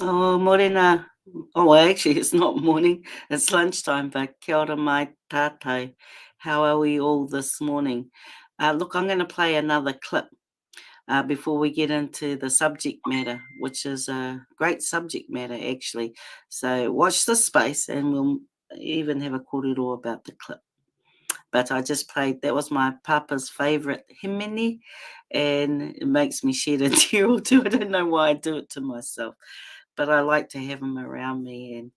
Oh, morena. Oh, well, actually, it's not morning. It's lunchtime, but kia ora mai tātou. How are we all this morning? Look, I'm going to play another clip before we get into the subject matter, which is a great subject matter, actually. So watch this space, and we'll even have a kōrero about the clip. But I just played, that was my papa's favourite himini, and it makes me shed a tear or two. I don't know why I do it to myself. But I like to have him around me,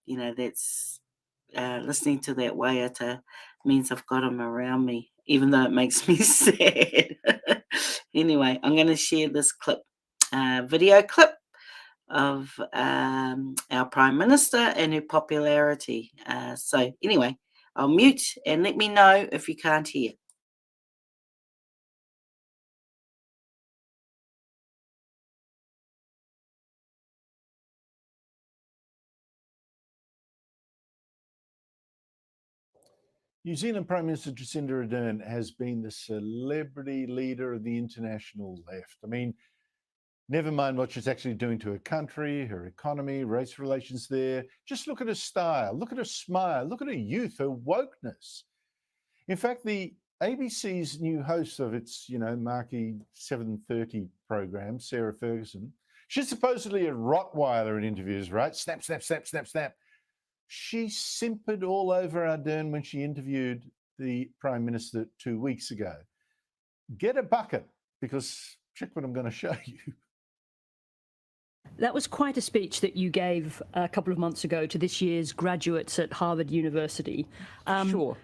and that's listening to that waiata means I've got him around me, even though it makes me sad. Anyway, I'm going to share this clip, video clip of our Prime Minister and her popularity. So anyway, I'll mute and let me know if you can't hear. New Zealand Prime Minister Jacinda Ardern has been the celebrity leader of the international left. I mean, never mind what she's actually doing to her country, her economy, race relations there. Just look at her style, look at her smile, look at her youth, her wokeness. In fact, the ABC's new host of its, marquee 7:30 program, Sarah Ferguson, she's supposedly a Rottweiler in interviews, right? Snap, snap, snap, snap, snap. She simpered all over Ardern when she interviewed the Prime Minister 2 weeks ago. Get a bucket, because check what I'm going to show you. That was quite a speech that you gave a couple of months ago to this year's graduates at Harvard University. Sure.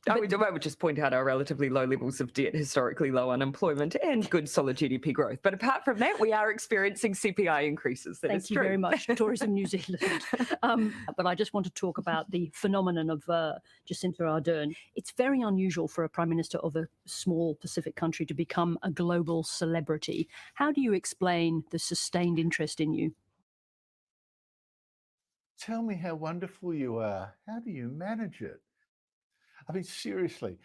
I would just point out our relatively low levels of debt, historically low unemployment, and good solid GDP growth. But apart from that, we are experiencing CPI increases. Thank you very much, Tourism New Zealand. But I just want to talk about the phenomenon of Jacinda Ardern. It's very unusual for a Prime Minister of a small Pacific country to become a global celebrity. How do you explain the sustained interest in you? Tell me how wonderful you are. How do you manage it? I mean, seriously.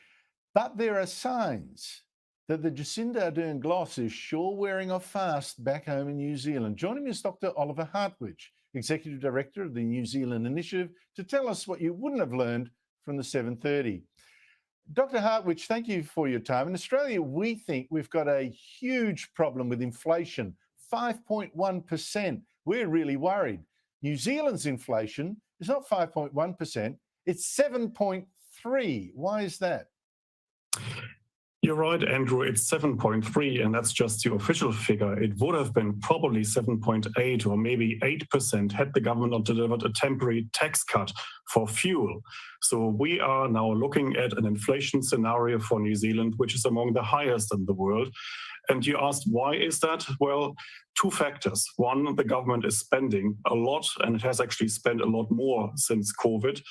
But there are signs that the Jacinda Ardern gloss is sure wearing off fast back home in New Zealand. Joining me is Dr. Oliver Hartwich, Executive Director of the New Zealand Initiative, to tell us what you wouldn't have learned from the 7:30. Dr. Hartwich, thank you for your time. In Australia, we think we've got a huge problem with inflation, 5.1%. We're really worried. New Zealand's inflation is not 5.1%, it's 7.3%. Why is that? You're right, Andrew. It's 7.3, and that's just the official figure. It would have been probably 7.8 or maybe 8% had the government not delivered a temporary tax cut for fuel. So we are now looking at an inflation scenario for New Zealand, which is among the highest in the world. And you asked, why is that? Well, two factors. One, the government is spending a lot, and it has actually spent a lot more since COVID.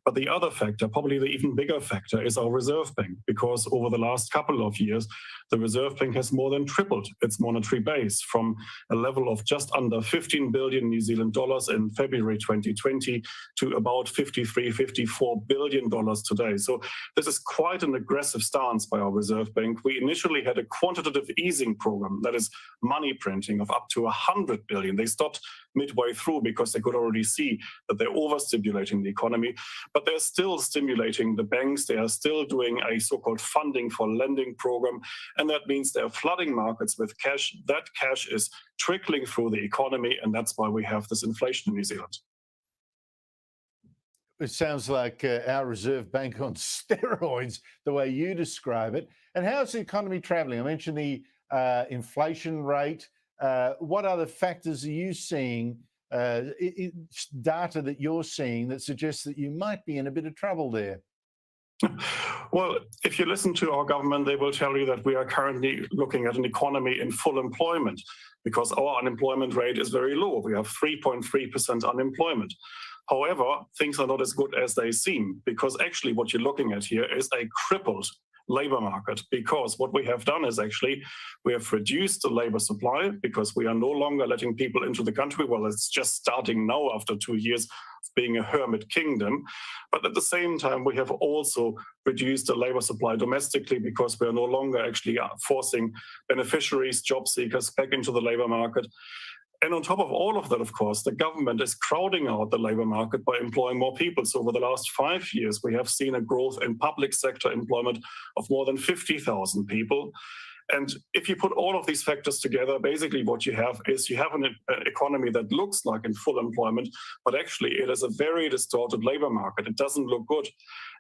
But the other factor, probably the even bigger factor, is our Reserve Bank, because over the last couple of years, the Reserve Bank has more than tripled its monetary base from a level of just under 15 billion New Zealand dollars in February 2020 to about 53, 54 billion dollars today. So this is quite an aggressive stance by our Reserve Bank. We initially had a quantitative easing program, that is money printing, of up to 100 billion. They stopped midway through because they could already see that they're overstimulating the economy. but they're still stimulating the banks. They are still doing a so-called funding for lending program, and that means they're flooding markets with cash. That cash is trickling through the economy, and that's why we have this inflation in New Zealand. It sounds like our Reserve Bank on steroids, the way you describe it. And how's the economy travelling? I mentioned the inflation rate. What other factors are you seeing, data that you're seeing that suggests that you might be in a bit of trouble there? Well, if you listen to our government, they will tell you that we are currently looking at an economy in full employment because our unemployment rate is very low. We have 3.3% unemployment. However, things are not as good as they seem, because actually what you're looking at here is a crippled labor market, because what we have done is actually we have reduced the labor supply because we are no longer letting people into the country. Well, it's just starting now after 2 years of being a hermit kingdom. But at the same time, we have also reduced the labor supply domestically because we are no longer actually forcing beneficiaries, job seekers back into the labor market. And on top of all of that, of course, the government is crowding out the labor market by employing more people. So over the last 5 years, we have seen a growth in public sector employment of more than 50,000 people. And if you put all of these factors together, basically what you have is you have an economy that looks like in full employment, but actually it is a very distorted labor market. It doesn't look good.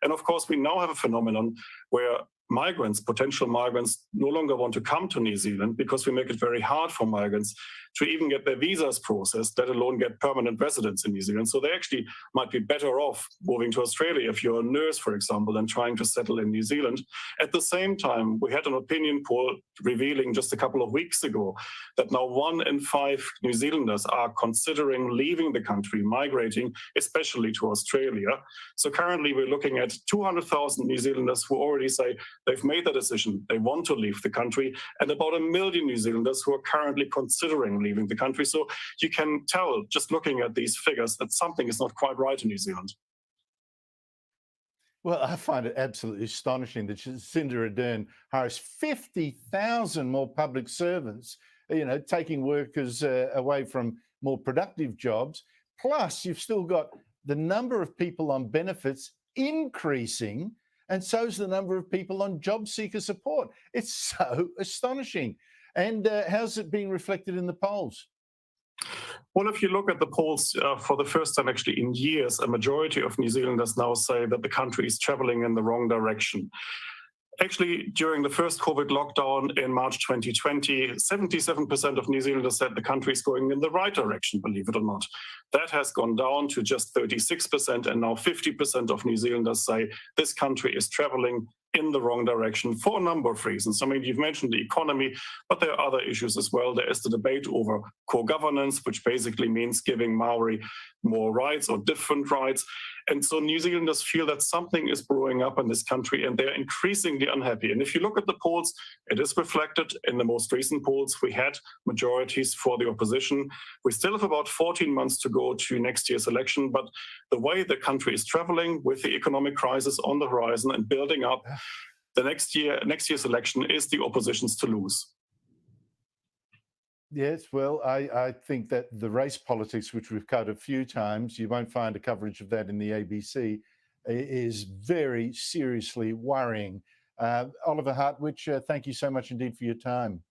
And of course, we now have a phenomenon where migrants, potential migrants, no longer want to come to New Zealand because we make it very hard for migrants to even get their visas processed, let alone get permanent residence in New Zealand. So they actually might be better off moving to Australia if you're a nurse, for example, than trying to settle in New Zealand. At the same time, we had an opinion poll revealing just a couple of weeks ago that now 1 in 5 New Zealanders are considering leaving the country, migrating, especially to Australia. So currently we're looking at 200,000 New Zealanders who already say they've made the decision, they want to leave the country, and about 1 million New Zealanders who are currently considering leaving the country. So you can tell, just looking at these figures, that something is not quite right in New Zealand. Well, I find it absolutely astonishing that Jacinda Ardern hires 50,000 more public servants, taking workers away from more productive jobs. Plus, you've still got the number of people on benefits increasing, and so's the number of people on job seeker support. It's so astonishing. And how's it being reflected in the polls? Well, if you look at the polls for the first time actually in years, a majority of New Zealanders now say that the country is traveling in the wrong direction. Actually, during the first COVID lockdown in March 2020, 77% of New Zealanders said the country is going in the right direction, believe it or not. That has gone down to just 36%, and now 50% of New Zealanders say this country is traveling in the wrong direction for a number of reasons. I mean, you've mentioned the economy, but there are other issues as well. There is the debate over core governance, which basically means giving Maori more rights or different rights. And so New Zealanders feel that something is brewing up in this country, and they're increasingly unhappy. And if you look at the polls, it is reflected in the most recent polls. We had majorities for the opposition. We still have about 14 months to go to next year's election, but the way the country is traveling with the economic crisis on the horizon and building up, the next year's election is the opposition's to lose. Yes, well, I think that the race politics, which we've covered a few times, you won't find a coverage of that in the ABC, is very seriously worrying. Oliver Hartwich, thank you so much indeed for your time.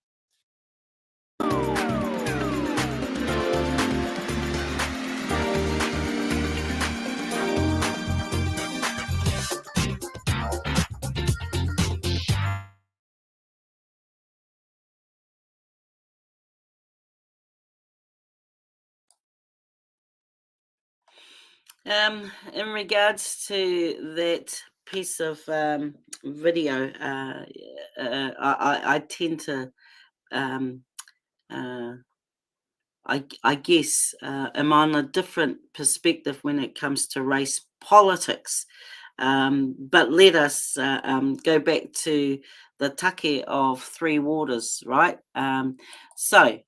In regards to that piece of video, I tend to, I guess, am on a different perspective when it comes to race politics. But let us go back to the take of Three Waters, right? So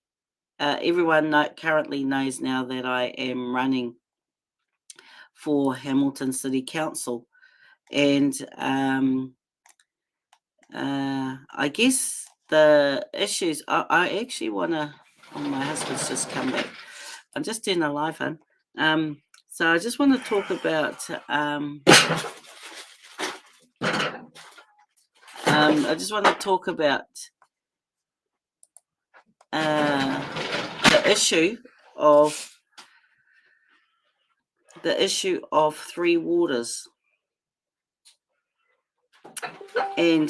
everyone currently knows now that I am running for Hamilton City Council, and I guess the issues I actually want to. Oh, my husband's just come back. I'm just doing a live one. So I just want to talk about the issue of three waters. And